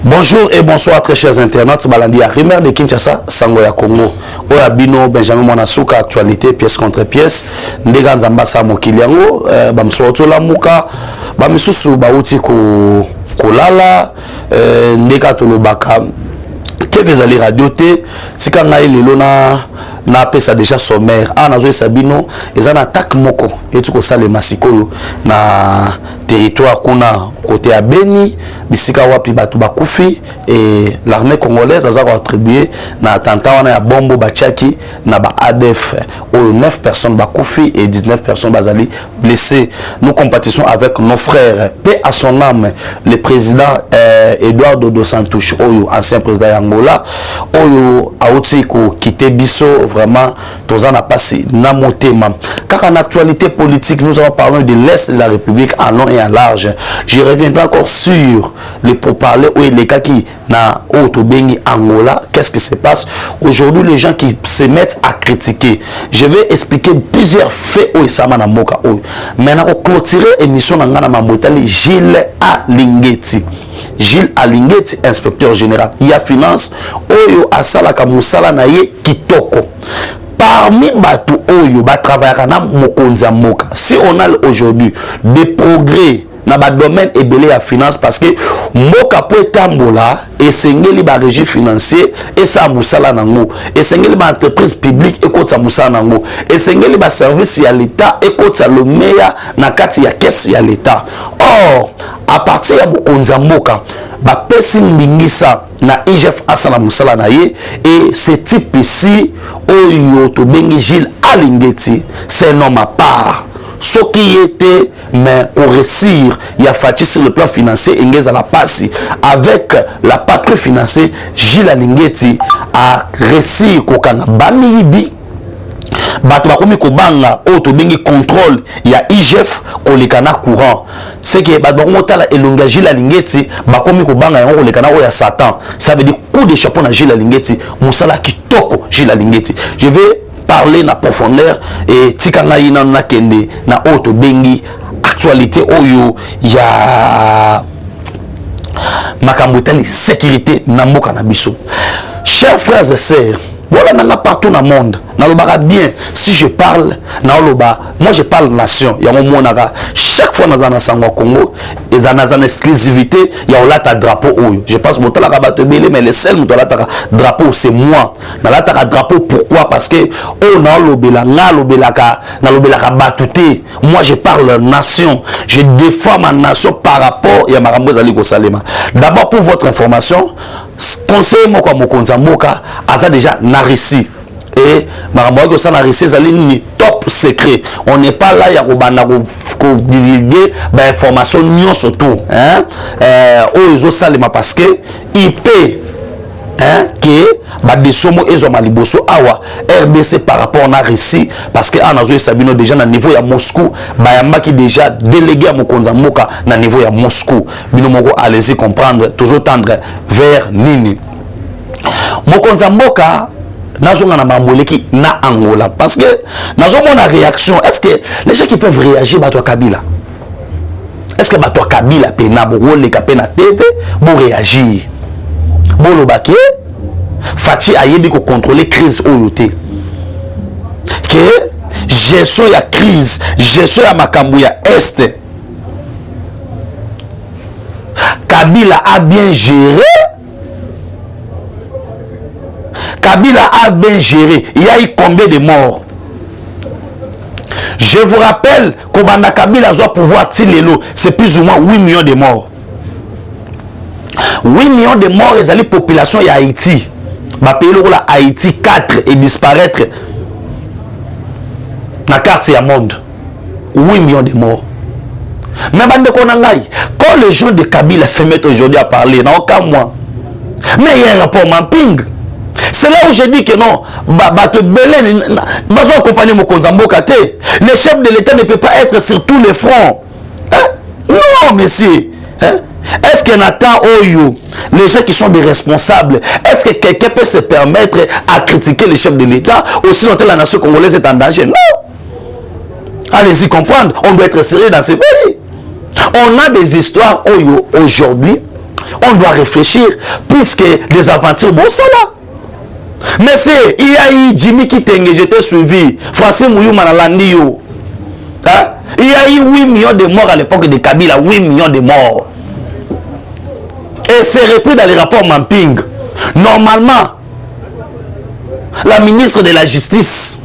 Bonjour et bonsoir très chers internautes. Balandi à Rimer de Kinshasa, Sangoya Congo. Oya Bino, Benjamin Monasuka, actualité, pièce contre pièce. Ndega Nzambasa Mokiliango, Bamsoto Lamuka, Bamisusu Bauti Kolala, Ndega Tolobaka. Quelques alliés radio T, si quand on a na pesa déjà sommaire a nazo sabino eza na attaque moko et tout ça les masikoyo na territoire kuna côté à Beni bisika wapi batu bakufi et l'armée congolaise a attribué na attentat wana ya bombo bachaki na ba ADF où 9 personnes bakufi et 19 personnes bazali blessées. Nous compatissons avec nos frères, paix à son âme, le président Eduardo dos Santos oyo ancien président d'Angola oyo aoti ko quitter biso. Vraiment, tous en a passé na motema. Car en actualité politique, nous allons parler de l'Est de la République en long et en large. Je reviendrai encore sur les pourparlers où les cas qui na Otobengi Angola. Qu'est-ce qui se passe aujourd'hui? Les gens qui se mettent à critiquer. Je vais expliquer plusieurs faits où ça m'a namoka. Maintenant, on clôturer l'émission dans la Mamotali Gilles Alingeti. Gilles Alingeti, inspecteur général. Il y a finance. Oyo Asalaka Moussala Naye Kitoko. Parmi Batu Oyo, Batravaillera na Mokonza Moka. Si on a aujourd'hui des progrès dans le domaine et belé à finance, parce que Moka peut tambola et sengeli ba régie financier et ça Moussala Nango. Et sengeli ba entreprise publique et côté ça Moussala Nango. Et sengeli ba service à l'État et côté ça le meilleur na kati ya caisse ya l'État. Or, à partir de Mokonza Moka, ba pesi mbingisa na IGF asala musala na ye et ce type ici oyo to bengi Gilles Alingeti c'est un homme à part. Ce qui était mais pour réussir il a fallu sur le plan financier ingeza la passe avec la patrouille financière Gilles Alingeti a réussi kokanga bamibi bato bakomi kobanga auto bengi contrôle ya IGF kolekana courant c'est que bato bakomi tala elonga Gilles Alingeti bakomi kobanga yango kolekana oya Satan. Ça veut dire coup de chapeau na Gilles Alingeti musala kitoko Gilles Alingeti. Je vais parler na profondeur et tikanga ina na kende na auto bengi actualité oyo ya makambotani sécurité na mboka na biso. Chers frères et sœurs, voilà, n'a partout dans le monde. Dans bien, si je parle, moi je parle nation. Il y a un monde chaque fois dans le Congo, il y a une exclusivité, il y a un drapeau. Je pense que je mais le seul drapeau, c'est moi. Dans le drapeau, pourquoi? Parce que moi je parle nation. Je défends ma nation par rapport à Marambo Zali Salema. D'abord, pour votre information, conseil Moko Mokonza Moka a déjà narissé. Et Marambo ça narissé Zali top secret. On n'est pas là, il y a divulguer l'information surtout. Oyo Salema parce que il paie que des sommes et maliboso awa RDC par rapport à récit parce que Anazo Sabino déjà na niveau ya Moscou bayamba qui déjà délégué à Mokonza Moka na niveau ya Moscou bino moko allez-y comprendre toujours tendre vers nini Mokonza Moka nazonga na mamboleki na Angola parce que nazomona réaction. Est-ce que les gens qui peuvent réagir bato Kabila, est-ce que bato Kabila pena bo le kapena TV bo réagir Bolo Baké, Fati Ayebi ko contrôler crise oyote. Que gestion ya crise, gestion ya makambu ya Est. Kabila a bien géré. Kabila a bien géré. Il y a eu combien de morts? Je vous rappelle qu'Obanda Kabila doit pouvoir tirer l'eau. C'est plus ou moins 8 millions de morts. 8 millions de morts et la population de Haïti. Ma pays là Haïti 4 et disparaître. Dans la carte du monde. 8 millions de morts. Mais quand les gens de Kabila se mettent aujourd'hui à parler, dans aucun mois. Mais il y a un rapport mapping. C'est là où je dis que non, le chef de l'État ne peut pas être sur tous les fronts. Hein? Non, monsieur. Hein? Est-ce qu'il y a les gens qui sont des responsables? Est-ce que quelqu'un peut se permettre à critiquer le chef de l'État aussi longtemps la nation congolaise est en danger? Non. Allez-y comprendre. On doit être sérieux dans ce pays. On a des histoires aujourd'hui On doit réfléchir, puisque des aventures, bon, ça là. Mais c'est, il y a eu Jimmy Kitenge, j'étais suivi. Français Mouyou Manalandio. Hein? Il y a eu 8 millions de morts à l'époque de Kabila, 8 millions de morts. Et c'est repris dans les rapports Mamping. Normalement, la ministre de la Justice,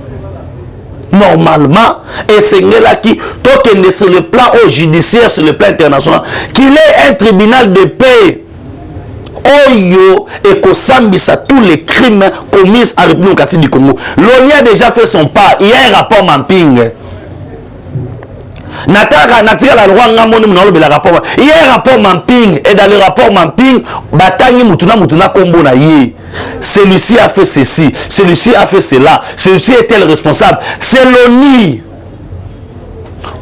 normalement, et c'est là qui, tant qu'elle est sur le plan judiciaire, sur le plan international, qu'il ait un tribunal de paix. Oyo et Kosambisa tous les crimes commis en République du Congo. L'ONU a déjà fait son pas. Il y a un rapport Mamping. Il y a un rapport Mamping. Et dans le rapport Mamping, celui-ci a fait ceci, celui-ci a fait cela, celui-ci est-elle responsable. C'est l'ONU.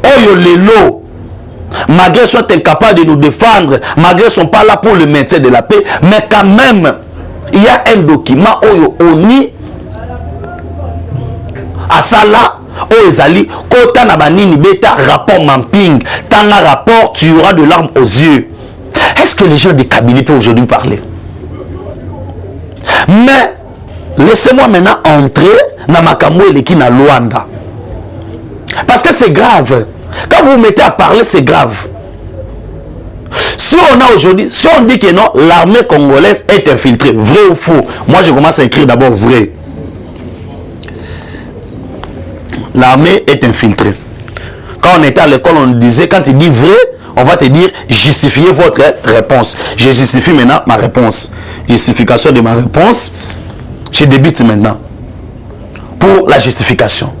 Oyo Lelo. Malgré soit incapable de nous défendre, malgré qu'ils ne sont pas là pour le maintien de la paix, mais quand même, il y a un document où ONU à ça là, où ils allaient, quand on a banni bêta rapport Mamping, dans un rapport, tu auras de larmes aux yeux. Est-ce que les gens de Kabylie peuvent aujourd'hui parler? Mais laissez-moi maintenant entrer dans Makambo et l'équipe à Luanda. Parce que c'est grave. Quand vous vous mettez à parler, c'est grave. Si on a aujourd'hui, si on dit que non, l'armée congolaise est infiltrée, vrai ou faux? Moi, je commence à écrire d'abord vrai. L'armée est infiltrée. Quand on était à l'école, on disait, quand il dit vrai, on va te dire, justifiez votre réponse. Je justifie maintenant ma réponse. Justification de ma réponse, je débute maintenant. Pour la justification.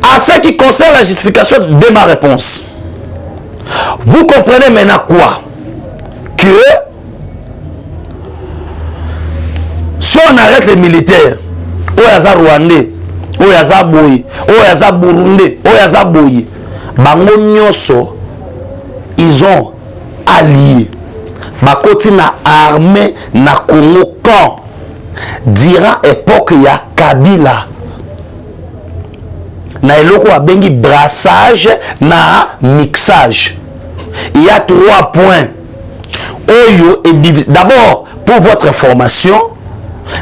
En ce qui concerne la justification de ma réponse, vous comprenez maintenant quoi? Que si on arrête les militaires, Oyaza Rwandais, Oyaza Boyi, Oyaza Burundais, Oyaza Boyi, Bango Nyoso, ils ont allié. Bakoti na armée na Congo quand durant l'époque il y a Kabila. Na eloko abengi brassage na mixage. Il y a 3 points. Oyo est divisé. D'abord, pour votre information,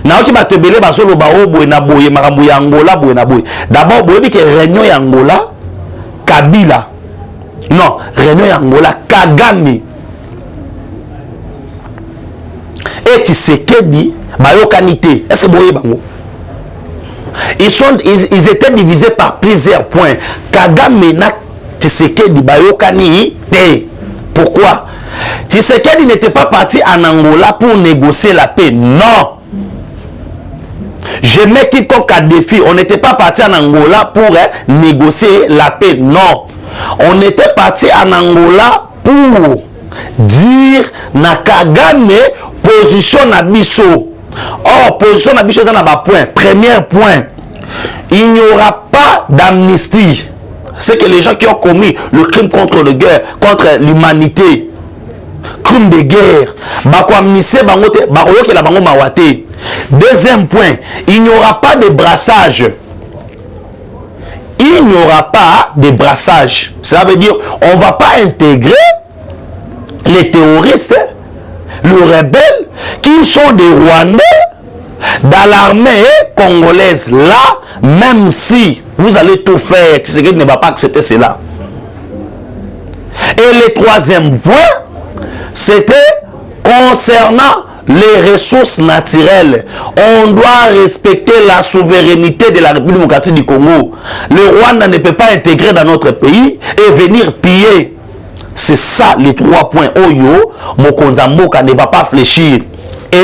na oki batebele basolo bao boye na boye makambo ya Angola boye na boye. D'abord, boye que réunion ya Angola Kabila. Non, réunion ya Angola Kagame. Et Tshisekedi bayokanité. Est-ce que boye bango? Ils étaient divisés par plusieurs points. Kagame na Tshisekedi bayokani te. Pourquoi? Tshisekedi n'était pas parti en Angola pour négocier la paix. Non. Je mets quiconque à défi. On n'était pas parti en Angola pour négocier la paix. Non. On était parti en Angola pour dire na Kagame position na biso. Or, position na biso dans bas point. Premier point, il n'y aura pas d'amnistie. C'est que les gens qui ont commis le crime contre le guerre, contre l'humanité, crime de guerre, deuxième point, il n'y aura pas de brassage. Il n'y aura pas de brassage. Ça veut dire on ne va pas intégrer les terroristes, les rebelles qui sont des Rwandais dans l'armée congolaise. Là, même si vous allez tout faire, Tshisekedi ne va pas accepter cela. Et le troisième point, c'était concernant les ressources naturelles. On doit respecter la souveraineté de la République démocratique du Congo. Le Rwanda ne peut pas intégrer dans notre pays et venir piller. C'est ça les 3 points. Oyo, Mokonza Mboka ne va pas fléchir. Et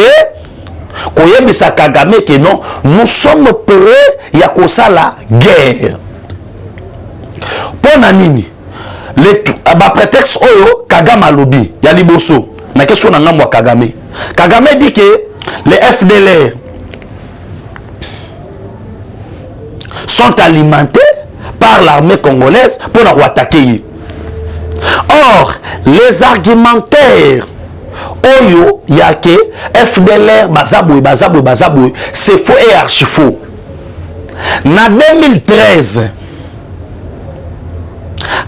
Koyebisa Kagame que non, nous sommes prêts, il y a comme ça la guerre. Pour Nanini, le prétexte Oyo, Kagame a lobby, il y a Liboso. La question n'a Kagame. Kagame dit que les FDLR sont alimentés par l'armée congolaise pour la attaquer. Or, les argumentaires Oyo, il y a que FDLR, Bazaboui, c'est faux et archi faux. En 2013,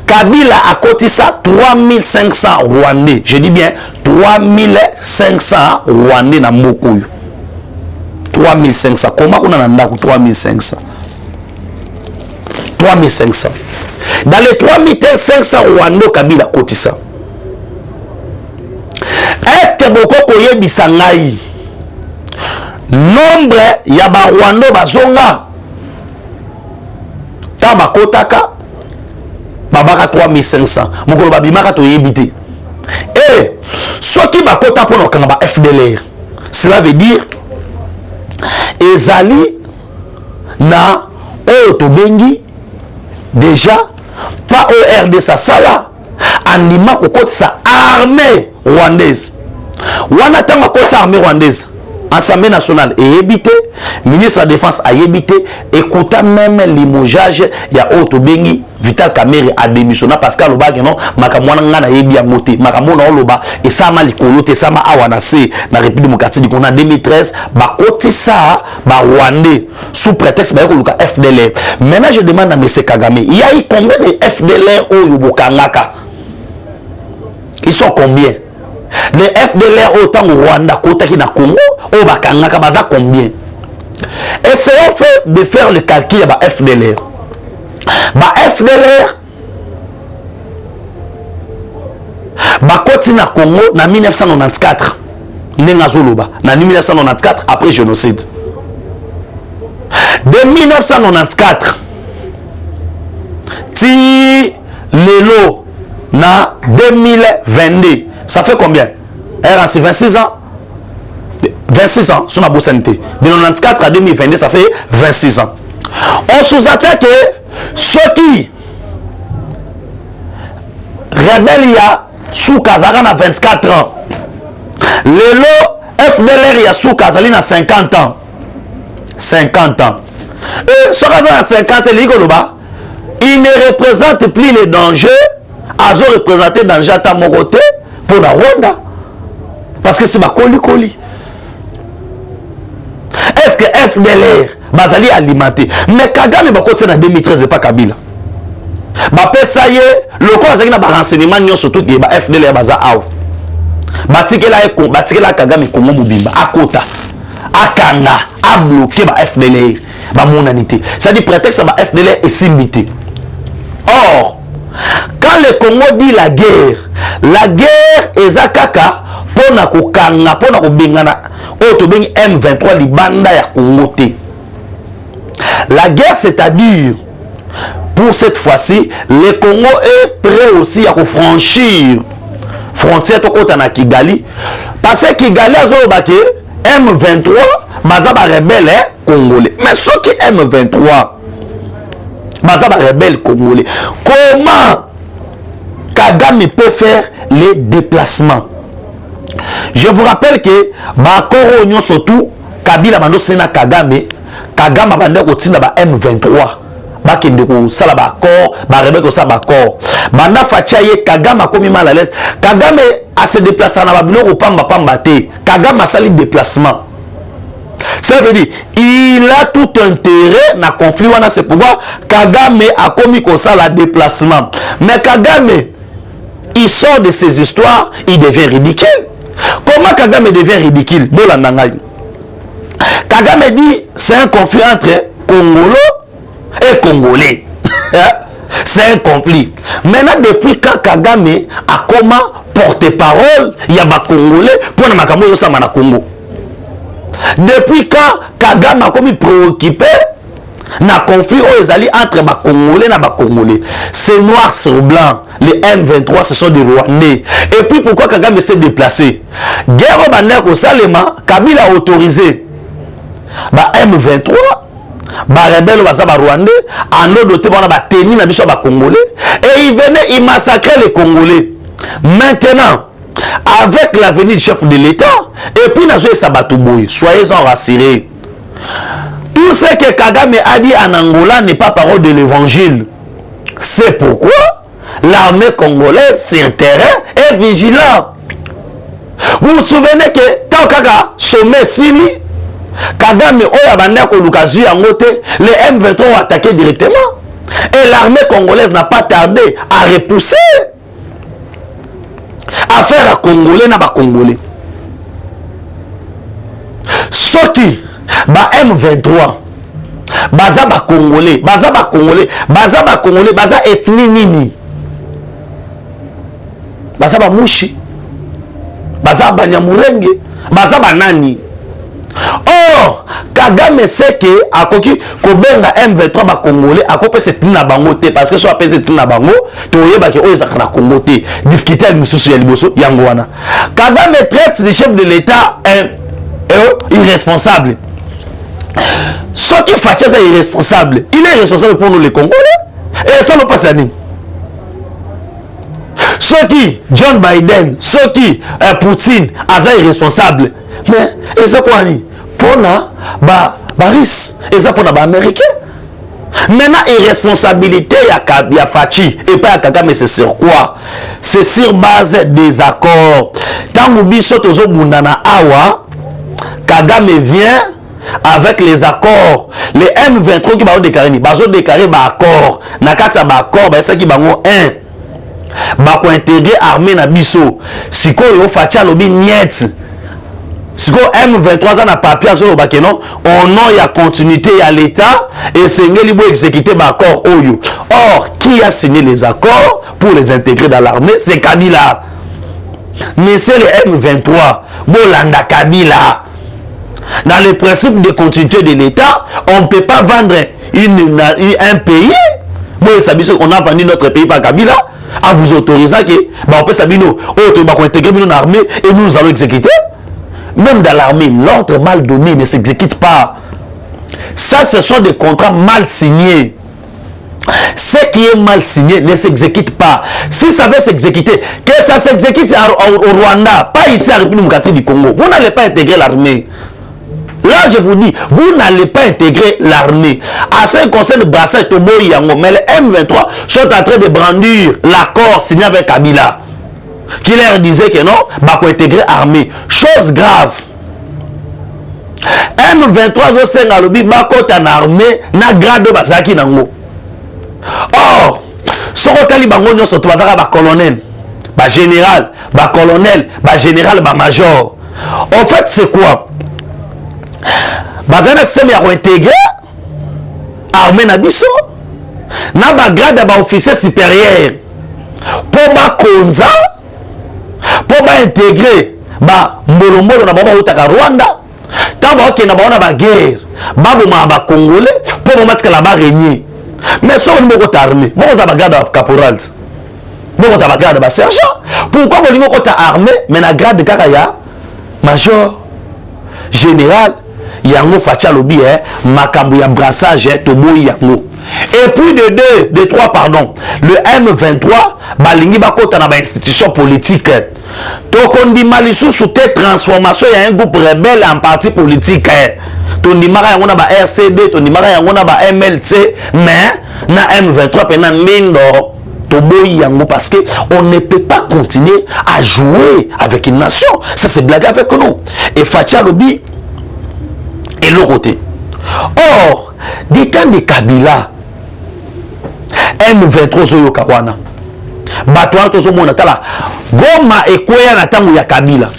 Kabila a coté ça 3500 Rwandais. Je dis bien 3500 Rwandais na Mokoyo. 3500. Comment on a ndako 3500? 3500. Dans les 3500 Rwandais Kabila kotisa. Est-ce que beaucoup koyebisa ngai nombre ya ba Rwandais bazonga ta bakotaka babaka 3500 mokolo babimaka toyebite et soki bakota pour nokanga ba FDLR, cela veut dire ezali na otobengi déjà pas ORD sa sala andima kokotisa armée rwandaise wana tanga kotisa armée rwandaise. Assemblée nationale est évité, ministre de la Défense a évité, écouta même limogeage, il y a Otobengi, Vital Kamerhe a démissionné parce que l'oba non, makamwana ngana yebi a moté, makamona oloba et ça m'a likolote, ça m'a awanase na République démocratique du Congo en 2013, ba côté ça, ba Rwandais sous prétexte ba yokoluka FDLR. Maintenant je demande à M. Kagame, il y a eu combien de FDLR au Yobokangaka? Ils sont combien? Les FDLR autant au Rwanda côté qui na Congo au bakangaka baza combien? Essayons de faire le calcul ya ba FDLR. Ba FDLR ba côté na Congo na 1994 nenga zoloba na 1994 après génocide. De 1994 ti lelo na 2022 ça fait combien? C'est 26 ans. 26 ans, sur la bourse santé. De 1994 à 2022, ça fait 26 ans. On sous-attend que ceux qui rebellent sous Kazakh à 24 ans, le lot FDLR a sous Kazali à 50 ans. 50 ans. Et ce Kazakh à 50 ans, il ne représente plus les dangers. Ils ont représenté le danger à Moroté pour la Rwanda. Parce que c'est ma coli. Est-ce que FDLR bazali alimenté? Mais Kagame bako c'est en 2013 et pas Kabila. Ba pesa ye loko azaki na ba renseignement nyo surtout que ba FDLR baza out. Batikela Kagame Kongo mobimba akota akanga a bloqué ba FDLR ba monanité. Ça dit prétexte ba FDLR est simbité. Or quand le Congo dit la guerre est kaka pona kokanga pona kobengana otobengi M23 libanda ya Congo te. La guerre c'est-à-dire pour cette fois-ci le Congo est prêt aussi à franchir frontière tokota na Kigali parce que Kigali azoloba ke M23 baza ba rebelle congolais mais ce qui M23 baza ba rebelle congolais. Comment Kagame peut faire les déplacements? Je vous rappelle que Bakoro Nyon surtout Kabila Bando Sena Kagame Bande Kotina ba M23 Bakende ko sala ba accord ba rebelle ko sala ba accord Banda Fachaye Kagame komi mal à l'aise. Kagame a se déplacer na babilo ko pamba te. Kagame a sali déplacement. Ça veut dire il a tout intérêt na conflit wana, c'est pourquoi Kagame a commis ko sala déplacement. Mais Kagame il sort de ces histoires, il devient ridicule. Comment Kagame devient ridicule? Kagame dit c'est un conflit entre Congolo et Congolais. C'est un conflit. Maintenant, depuis quand Kagame a comment porter-parole, il y a des Congolais pour ne pas Congo. Depuis quand Kagame a comme préoccupé na conflit entre les Congolais et les Congolais. C'est noir sur blanc. Les M23 ce sont des Rwandais. Et puis pourquoi Kagame s'est déplacé? Guerre au Banek au Salema, Kabila a autorisé M23, rebelle au Rwandais, en autre temps, on a tenu na biso ba Congolais et il venait, il massacrait les Congolais. Maintenant, avec la venue du chef de l'État, et puis Nazoé Sabatouboui, soyez-en rassurés. Tout ce que Kagame a dit en Angola n'est pas parole de l'évangile. C'est pourquoi l'armée congolaise sur terrain est vigilante. Vous vous souvenez que tant Kaka sommet Sili, Kagame Oyabanda Kolukazu Yangote, les M23 ont attaqué directement. Et l'armée congolaise n'a pas tardé à repousser. affaire à Congolais na ba Congolais. Soti ba M23 baza ba Congolais, baza ba Congolais, baza ba Congolais, baza ethnie nini? Baza ba Mushi, baza ba Nyamurenge, baza ba nani? Or Kagame sait que akoki kobenga M23 ba Congolais akope cette na bango te parce que soit peut-être na bango to yeba ke oyo zakana Congo te difficulté à misusu ya liboso yango wana. Kagame traite le chef de l'État irresponsable. Ce qui fait ça irresponsable, il est responsable pour nous les Congolais. Et ça ne passe à nous. Ce qui John Biden, ce qui Poutine, est irresponsable. Mais et ça pour nous, pour nous, Baris, et ça pour nous Américains. Maintenant, irresponsabilité, il y a Fachi et pas Kagame, c'est sur quoi? C'est sur base des accords. Tant que nous sommes Awa, Kagame vient avec les accords. Les M23 qui vont déclarer, ils vont déclarer un accord. Nakatsa un accord, c'est qui vont un. Intégrer l'armée na biso. Si ko Fachi lobi niet. Si ko M23 na papier sur le non, on a continuité à l'État et c'est ngeli bo exécuter l'accord oyo. Or, qui a signé les accords pour les intégrer dans l'armée? C'est Kabila. Mais c'est les M23. Bolanda Kabila. Dans le principe de continuité de l'État, on ne peut pas vendre un pays. Bon, on a vendu notre pays par Kabila en vous autorisant que on peut intégrer dans l'armée et nous allons exécuter. Même dans l'armée, l'ordre mal donné ne s'exécute pas. Ça, ce sont des contrats mal signés. Ce qui est mal signé ne s'exécute pas. Si ça veut s'exécuter, que ça s'exécute au Rwanda, pas ici à la République du Congo. Vous n'allez pas intégrer l'armée. Là, je vous dis, vous n'allez pas intégrer l'armée. À ce qui concerne Brassard Tobo Yango, mais les M23 sont en train de brandir l'accord signé avec Kabila, qui leur disait que non, bah pour intégrer l'armée. Chose grave. M23 sont en lobby, bah quand en armée, na grade basaki nango. Or, ce qu'on a bango nyo soto bazaka ba colonel, ba général, ba colonel, ba général, ba major. En fait, c'est quoi? Bazana système ya intégrer armée na biso na ba grade ba officier supérieur pour ba konza pour ba intégrer ba mbolombolo na baba utaka Rwanda tamba ok na ba na guerre babo ma ba congolais pour mo matika la ba régner. Mais si on est armé, on a garde caporal, on a garde sergent. Pourquoi on est armé, mais on a garde kakaya major, général, yango facha lobby, makambu ya brassage, tobo yango. Et puis de 3, pardon, le M23, balingi bakota na ba institution politique. Donc on dit malisou sous tête transformation, il y a un groupe rebelle en parti politique. On dit mara yango na ba RCD, on dit mara yango na ba MLC, mais na M23 pendant lindo tobo yango parce que on ne peut pas continuer à jouer avec une nation. Ça c'est blague avec nous. Et Facha lobby et l'autre côté. Or, des temps de Kabila, M23 zo yokawana. Batouan tozo mona tala. Goma ekweya na tangu ya Kabila.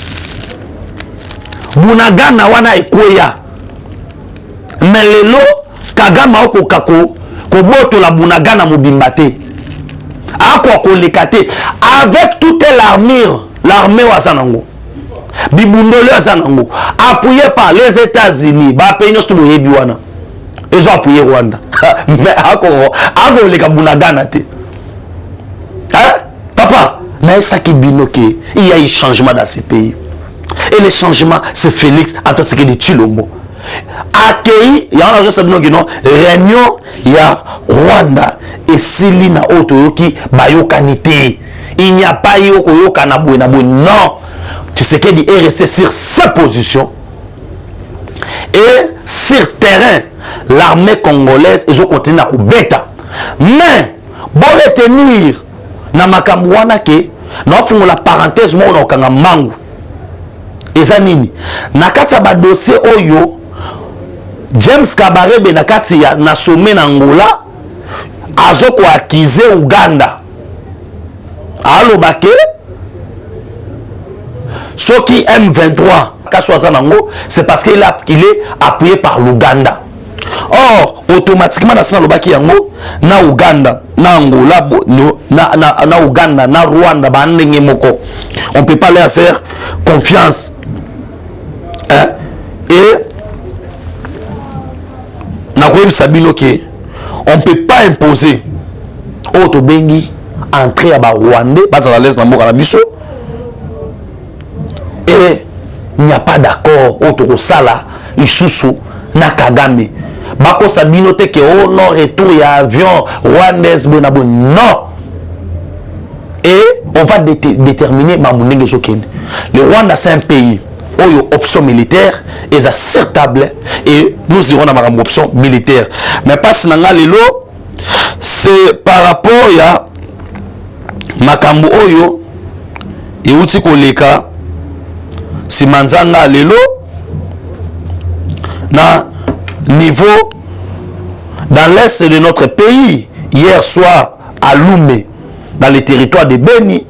Bunagana wana ekweya. Mais lelo Kagama oko kako koboto la Bunagana mobimba te. Akwa koleka te avec toute l'armée wa sanango. Bibundole wa sanango appuyé par les États-Unis, ba pays nyonso boyebi wana. Ils ont appuyé Rwanda. Mais ako leka Bunagana te. Hein? Papa, mais ça qui binoké, il y a eu changement dans ces pays. Et le changement, c'est Félix Antoine Tshisekedi Tshilombo. Accueilli, il y a un autre réunion, il y a Rwanda et Silina Otoyoki Bayokanité. Il n'y a pas Yoko Yokanabou, non. Tshisekedi est resté sur sa position. Et sur terrain, l'armée congolaise, ils ont continué à bêta. Mais, pour retenir, na makamwana ke, na fungo la parenthèse, moi, on a kanga mangu. Eza nini na kati ya ba dossier oyo James Kabarebe na kati ya na sommet na Angola azoko akize Uganda alo bake Ce qui M23, c'est parce qu'il est appuyé par l'Ouganda. Or, automatiquement, na Ouganda, na Angola, na Ouganda, na Rwanda, on ne peut pas leur faire confiance. Hein? Et on ne peut pas imposer au Bengi entrer à Rwanda, pas à l'aise dans le Canabiso. Et il n'y a pas d'accord au Sala, Isusu, na Kagame. Bako Sabino te que oh non retour il y a avion rwandais bonabo non. Et on va déterminer Mamounenge Joken. Le Rwanda c'est un pays où il y a option militaire et c'est acceptable et nous irons dans ma option militaire. Mais pas si nanga lelo c'est par rapport à makambo oyo et outi koleka si manzanga lelo na niveau dans l'est de notre pays. Hier soir à Loumé, dans les territoires de Beni,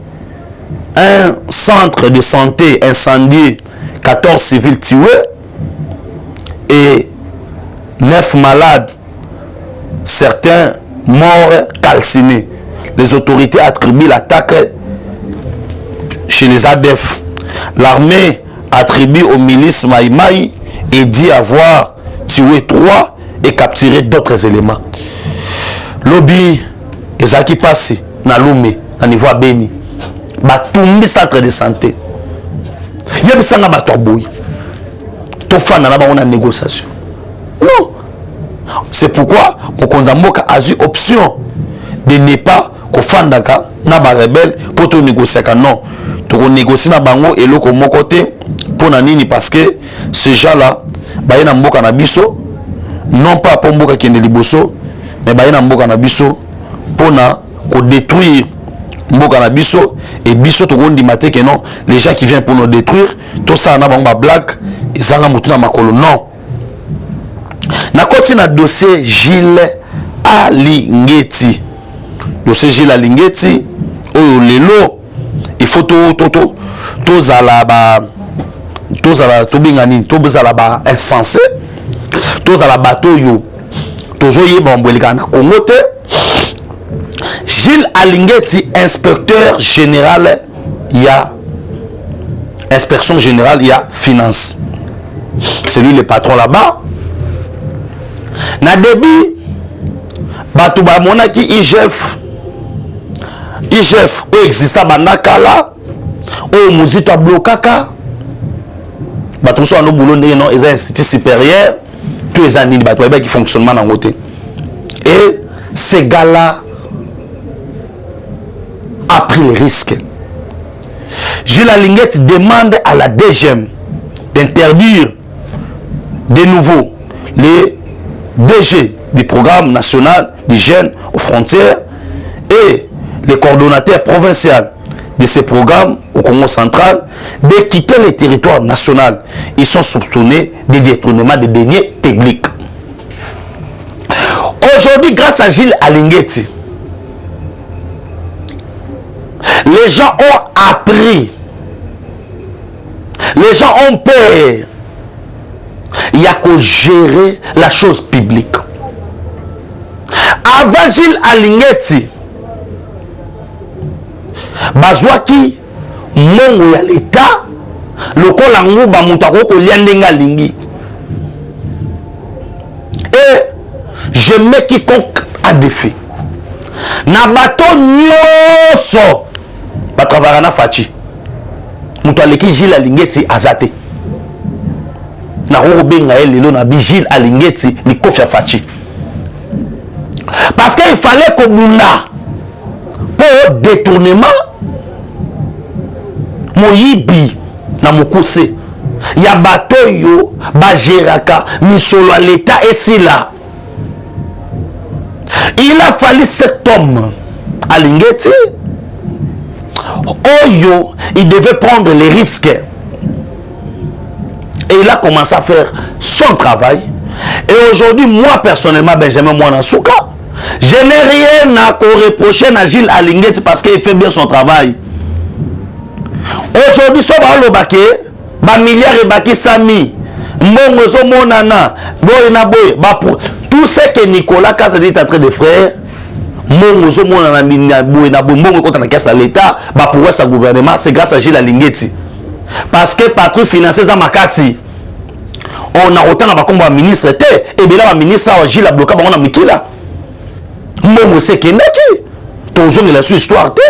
un centre de santé incendié, 14 civils tués et 9 malades, certains morts calcinés. Les autorités attribuent l'attaque chez les ADF. L'armée attribue aux milices Maïmaï et dit avoir tué 3 et capturé d'autres éléments. Lobby, et qui passe dans Loumé, à niveau à Beni, batumbi centre de santé. Il y a des gens qui ont été en négociation. Non. C'est pourquoi Mokonzamboka a eu option de ne pas kofandaka na ba rebelle pour te négocier. Non. Tu négocier na bango et l'autre mon côté pour nanini parce que ces gens-là, baye na mboka na biso, non pas pour mboka qui est liboso, mais baye na mboka na biso pour na ko détruire mboka na biso et biso to gondi maté que non, les gens qui viennent pour nous détruire, tout ça na bango blague et ça na mutuna makolo non. Na koti na dossier Gilles Alingeti. Dossier Gilles Alingeti oyo lelo il faut to zala tobingani to zala ba insensé to zala bato yo tozo yeba mbwelika na Congo te. Gilles Alingeti, inspecteur général, il y a inspection générale, il y a finance. C'est lui le patron là-bas. Na début, Batouba Monaki IGF où exista Bandakala, où Mouzito Blokaka, Batouso Ano Boulonde, non, ils ont un institut supérieur, tous les années, Batouba qui fonctionne en côté. Et ces gars-là a pris les risques. Gilles Alingeti demande à la DGM d'interdire de nouveau les DG du programme national d'hygiène aux frontières et les coordonnateurs provinciaux de ces programmes au Congo central de quitter le territoire national. Ils sont soupçonnés de détournement des deniers publics. Aujourd'hui, grâce à Gilles Alingeti, les gens ont appris, les gens ont peur. Il y a qu'à gérer la chose publique. Avant Gilles Alingeti, Bazwaki, Mongo ya l'État, le Kolango Bamutako Koliandenga Lingi. Et je mets quiconque à défi. Nabato nyoso Batravara Fachi. Moutaleki Gilles Alingeti Azate. Na Robenga Lelo na Gilles Alingeti ni Kofia Fachi. Parce qu'il fallait que Bunda pour détournement Moyibi na Mokuse. Ya bato yo bajeraka misolo à l'État et si là. Il a fallu cet homme Alingeti. Oyo, il devait prendre les risques. Et il a commencé à faire son travail. Et aujourd'hui, moi personnellement, Benjamin Mwanasuka, je n'ai rien à reprocher à Gilles Alingeti parce qu'il fait bien son travail. Aujourd'hui, so ba lobake ba milliards et baki sami mbongo zo monana boy na boy ba pour tout ce que Nicolas Kasa dit en train de faire mbongo zo monana boy na boy mbongo contre la caisse à l'état ba pour sa gouvernement c'est grâce à Gilles Alingeti parce que patrouille financière za makasi on a autant ba komba ministre té et bien là ba ministre a Gilles a bloqué ba on a mikila mbongo c'est kendaki tozongi la sur histoire té.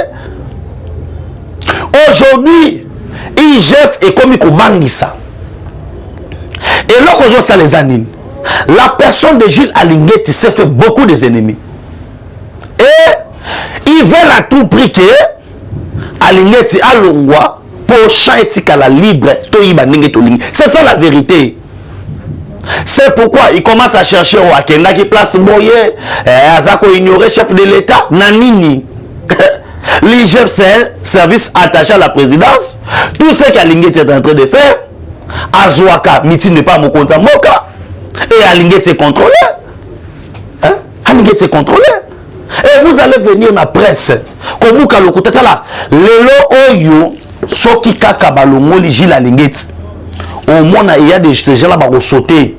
Aujourd'hui, IGF est comme Kobangisa. Et lorsqu'on ça les anime, la personne de Gilles Alingeti s'est fait beaucoup des ennemis. Et ils veulent à tout prix que Alingeti a l'ongwa pour chanter la libre. C'est ça la vérité. C'est pourquoi il commence à chercher au Akenda qui place Boye, Azako ignorer chef de l'État, Nanini. L'IGF, c'est un service attaché à la présidence. Tout ce qu'Alingeti est en train de faire, Azouaka, Miti n'est pas mon compte à Moka. Et Alingeti est contrôlé. Hein? Alingeti est contrôlé. Et vous allez venir dans la presse. Comme vous, Lelo Oyo, Soki Kaka Balongo, Gilles Alingeti. Au moins, il y a des gens qui vont sauter.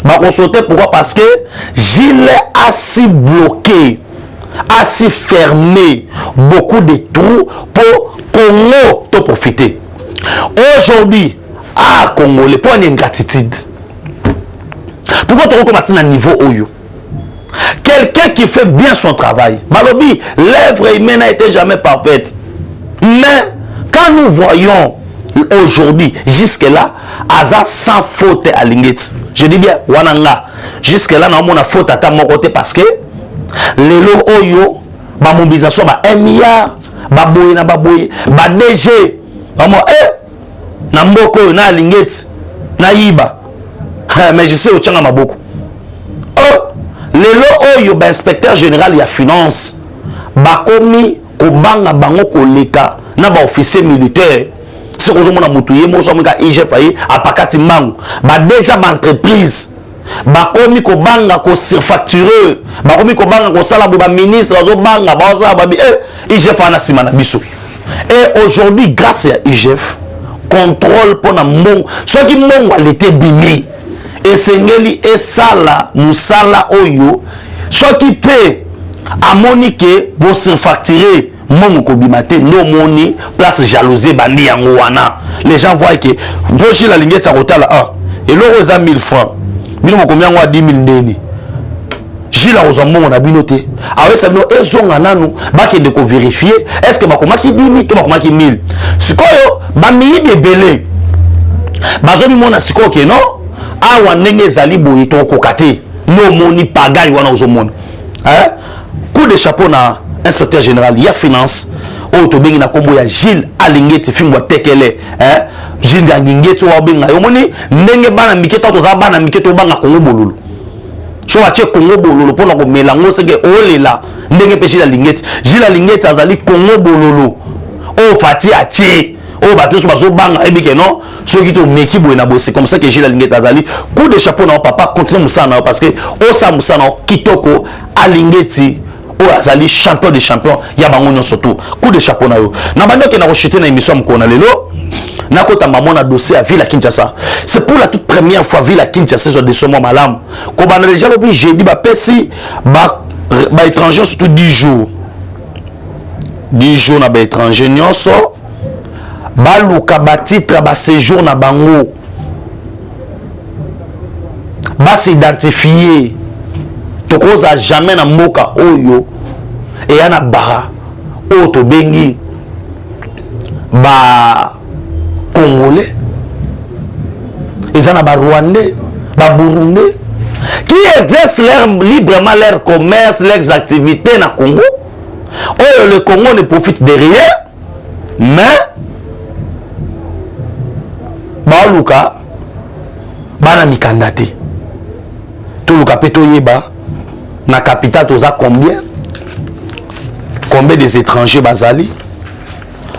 Ils vont sauter pourquoi? Parce que Gilles a si bloqué, a si fermé beaucoup de trous pour Congo te profiter. Aujourd'hui, à Congo, les points d'ingratitude. Pourquoi tu recommences à un niveau Oyo? Quelqu'un qui fait bien son travail. Malobi, l'œuvre humaine n'a été jamais parfaite. Mais quand nous voyons aujourd'hui, jusque-là, Aza sans faute à Lingeti. Je dis bien, Wananga, jusque-là, nous avons faute à ta côté parce que les lots Oyo, ma mobilisation, 1 milliard, baboye na baboye, ba DG, na mboko na Lingeti, na Yiba. Mais je sais au Tchanga Maboko. Les lots Oyo, inspecteur général, il y a finance, bakomi, kobanga bango koleka, na ba officier militaire. C'est que je suis moutouillé, moi je suis IGF à Pakati Mango. Déjà ma entreprise, bakomi ko banga ko surfacturé, bakomi ko banga ko sala ba ministre, zo banga ba za ba IGF ana simana biso. Et aujourd'hui grâce à IGF, contrôle pour na mon, soit qui mon était bimi et sengeli et sala musala oyo, soit qui paie à monique vos surfacturé. Mon kobimate no moni place jalousie bandi yango wana les gens voient que Gilles Alingeti akotala et l'euro est à 1000 francs bino combien ngwa 10 000 ndeni Gilles a ozomongo na bino te awe sabino ezonga nanu bakende ko vérifier est-ce que bakomaki 10 000 to bakomaki 1000 sikoyo bamiyi bebele bazomi mona sikoyo ke non awa ndenge ezali boye to kokate no moni pagaille wana ozomona hein coup de chapeau na inspecteur général, il y a finance. Autobéni na kombo ya Gilles Alingeti fingwa tekele. Gilles Alingeti wa benga. Yomoni ndenge bana miketa to za bana miketa banga Congo bololo. So wa che Congo bololo pona ko melango sege olela ndenge pe Gilles Alingeti. Gilles Alingeti azali Congo bololo. O fati a che. O bato so bazo banga ebike non. So ki to meki boy na boy c'est comme ça que Gilles Alingeti azali. Coup de chapeau na papa continue musana parce que o sa musana kitoko Alingeti o azali champion des champions ya bango nyonso tout coup de chapeau na yo na bando ke na rechuter na émission mkona lelo na kota mamona dossier à ville à Kinshasa c'est pour la toute première fois ville à Kinshasa sur des sommes malam ko bana déjà le jeudi ba pesi ba étranger surtout 10 jours na ba étranger nyonso ba luka ba titre ba séjour na bango ba s'identifier tokoza jamais na moka oyo et yana bara oto bengi ba congolais ezana ba rwandais ba burundais qui exercent librement leur commerce leurs activités na Congo oyo le Congo ne profite de rien mais ba luka bana mikandate to luka peto yeba na capitale toza combien des étrangers bazali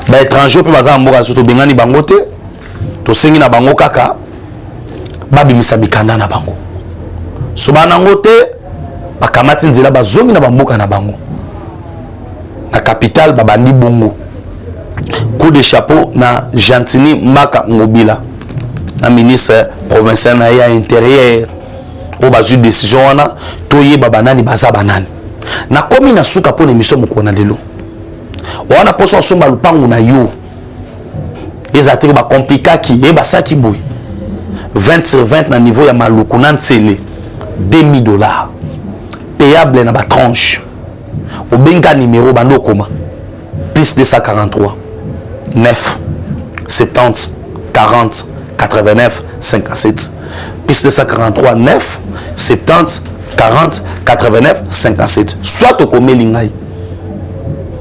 ba étrangers pe baza mboka soto bengani bango te to sengi na bango kaka babimisa mikanda na bango so banango te bakamati nzela bazongi na bamboka na bango na capitale babandi bongo coup de chapeau na Gentini Maka Ngobila, un ministre provincial na ya intérieur au bas de décision wana toye babanani baza banani na komi na suka po émission mukona lelo wana poso somba lupangu na yo ezate ba compliqué ki e basaki boy 20 sur 20 na niveau ya maluku na ntsele $2000 payable na ba tranche au benga numéro bando koma plus 243 9 70 40 89 57 plus 243 9 70 40 89 57 soit au comé lingai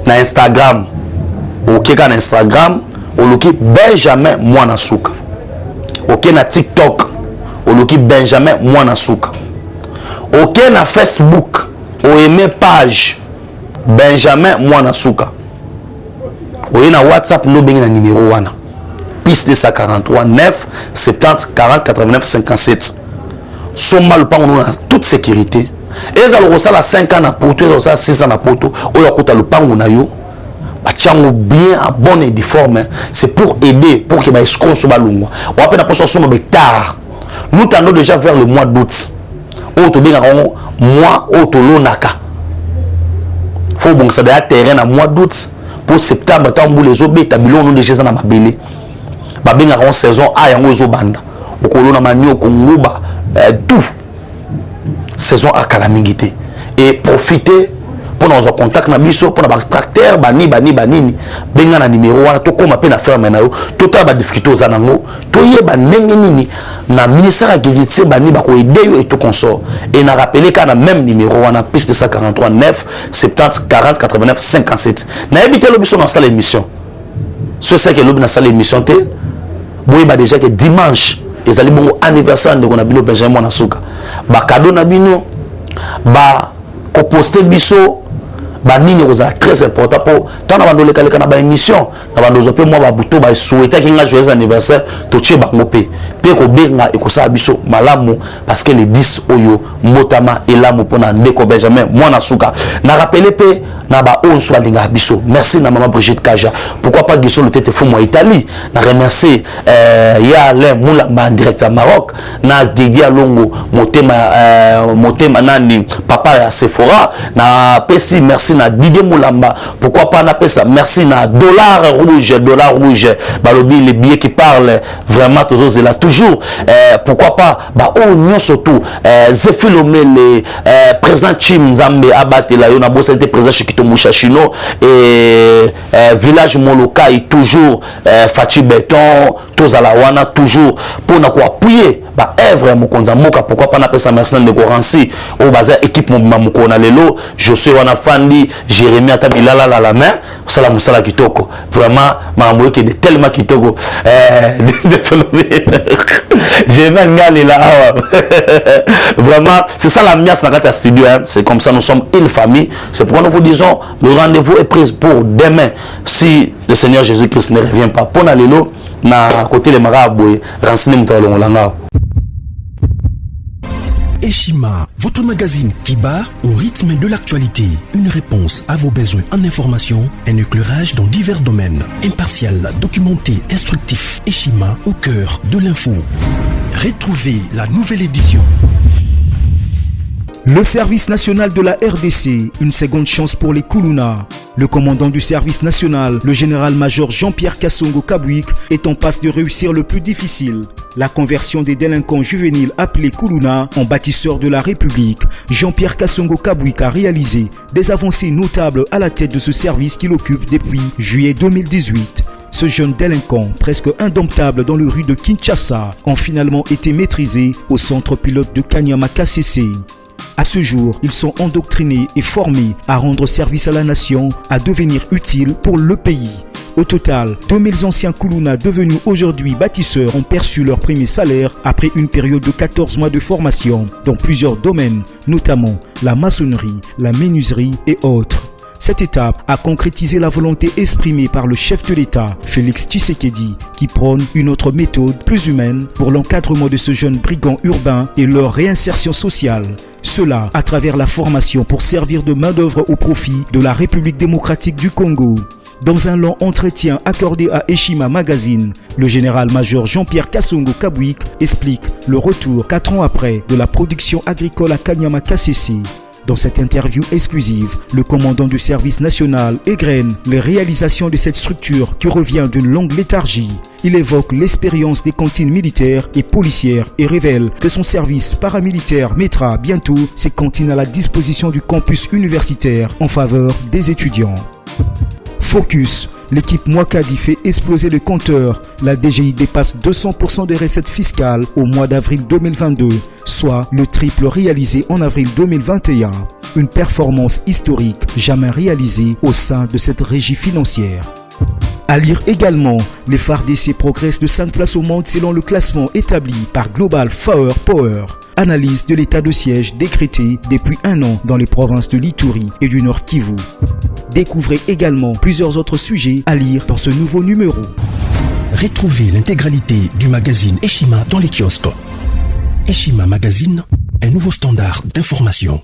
na Instagram ok na Instagram oloki Benjamin Mwanasuka ok na TikTok oloki Benjamin Mwanasuka ok na Facebook o aimé page Benjamin Mwanasuka o na WhatsApp no bengi na numéro wana plus 243 9 70 40 89 57 soma le pango na toute sécurité et ça le la 5 ans na poto ça 6 ans na poto o yakota le pango na yo batiango bien en bonne et forme c'est pour aider pour que ba escroc so balungwa o apena poso somo bectar nous tendons déjà vers le mois d'août o to benga mois o to lonaka faut bon ça da terrain na mois d'août pour septembre tambu les obeta bilon déjà na mabele ba benga en saison a yango zo banda o kolona manio ko nguba tout saison à calamité et profiter pour nos contacts na biso pour na tracteur bani benga na numéro wana to koma pe na ferme na yo to ta ba difficulté aux anango to yeba ndenge nini na ministère agriculture bani ba ko aider yo et tout consort et na rappeler ka na même numéro wana plus de 143 9 70 40 89 57 na éviter lo biso na salle émission ce c'est que lo na salle émission te boye ba déjà que dimanche ezali bongo anniversaire de Konabino Benjamin Mwanasuka ba cadeau na bino ba ko poster biso ba nini oza très important pour tant na bandole kaleka na ba émission na bandozo pe moi ba buto ba souhaiter ki nga joyeux anniversaire to tche ba ngopé pe ko benga e ko sa biso malamu parce que les 10 oyo mbotama elamu pona ndeko Benjamin Mwanasuka na rappeler pe na ba on soit linga biso merci na maman Brigitte Kaja pourquoi pas giso le tete fou moi Italie na remercier ya le moulamba en direct à Maroc na Didi Alongo motema nani papa ya Sephora na pesi merci na Didier Moulamba pourquoi pas na pesa merci na dollar rouge balobi les billets qui parlent vraiment toujours là toujours pourquoi pas ba on surtout Zefilomé les président Chim Nzambe abatela yo na bossa était présent chez Kito Mouchachino et village Moloka est toujours Fachi Béton Tozalawana toujours pour na ko appuyer ba œuvre mokonza moka pourquoi pas na pesa merci de Goransi au bazar équipe mukona lelo je suis wana fandi Jérémie Atabilala la main sala musala kitoko vraiment mambo qui est tellement kitoko Jérémie ngale là vraiment c'est ça la mias na kata studio c'est comme ça nous sommes une famille c'est pourquoi nous vous disons le rendez-vous est pris pour demain si le Seigneur Jésus-Christ ne revient pas pour na lelo na côté les maraboué renseigner mutalo langa. Eshima, votre magazine qui bat au rythme de l'actualité. Une réponse à vos besoins en information, un éclairage dans divers domaines. Impartial, documenté, instructif. Eshima, au cœur de l'info. Retrouvez la nouvelle édition. Le service national de la RDC, une seconde chance pour les Koulouna. Le commandant du service national, le général-major Jean-Pierre Kassongo Kabouik, est en passe de réussir le plus difficile. La conversion des délinquants juvéniles appelés Koulouna en bâtisseurs de la République. Jean-Pierre Kassongo Kabouik a réalisé des avancées notables à la tête de ce service qu'il occupe depuis juillet 2018. Ce jeune délinquant, presque indomptable dans les rues de Kinshasa, ont finalement été maîtrisés au centre pilote de Kanyama KCC. À ce jour, ils sont endoctrinés et formés à rendre service à la nation, à devenir utiles pour le pays. Au total, 2000 anciens Koulouna devenus aujourd'hui bâtisseurs ont perçu leur premier salaire après une période de 14 mois de formation dans plusieurs domaines, notamment la maçonnerie, la menuiserie et autres. Cette étape a concrétisé la volonté exprimée par le chef de l'État, Félix Tshisekedi, qui prône une autre méthode plus humaine pour l'encadrement de ce jeune brigand urbain et leur réinsertion sociale. Cela à travers la formation pour servir de main-d'œuvre au profit de la République démocratique du Congo. Dans un long entretien accordé à Eshima Magazine, le général-major Jean-Pierre Kassongo Kabouik explique le retour 4 ans après de la production agricole à Kanyama KCC. Dans cette interview exclusive, le commandant du service national égrène les réalisations de cette structure qui revient d'une longue léthargie. Il évoque l'expérience des cantines militaires et policières et révèle que son service paramilitaire mettra bientôt ses cantines à la disposition du campus universitaire en faveur des étudiants. Focus. L'équipe Mwakadi fait exploser le compteur. La DGI dépasse 200% des recettes fiscales au mois d'avril 2022, soit le triple réalisé en avril 2021. Une performance historique jamais réalisée au sein de cette régie financière. À lire également, les FARDC progressent de 5 places au monde selon le classement établi par Global Power. Analyse de l'état de siège décrété depuis 1 an dans les provinces de l'Ituri et du Nord Kivu. Découvrez également plusieurs autres sujets à lire dans ce nouveau numéro. Retrouvez l'intégralité du magazine Eshima dans les kiosques. Eshima Magazine, un nouveau standard d'information.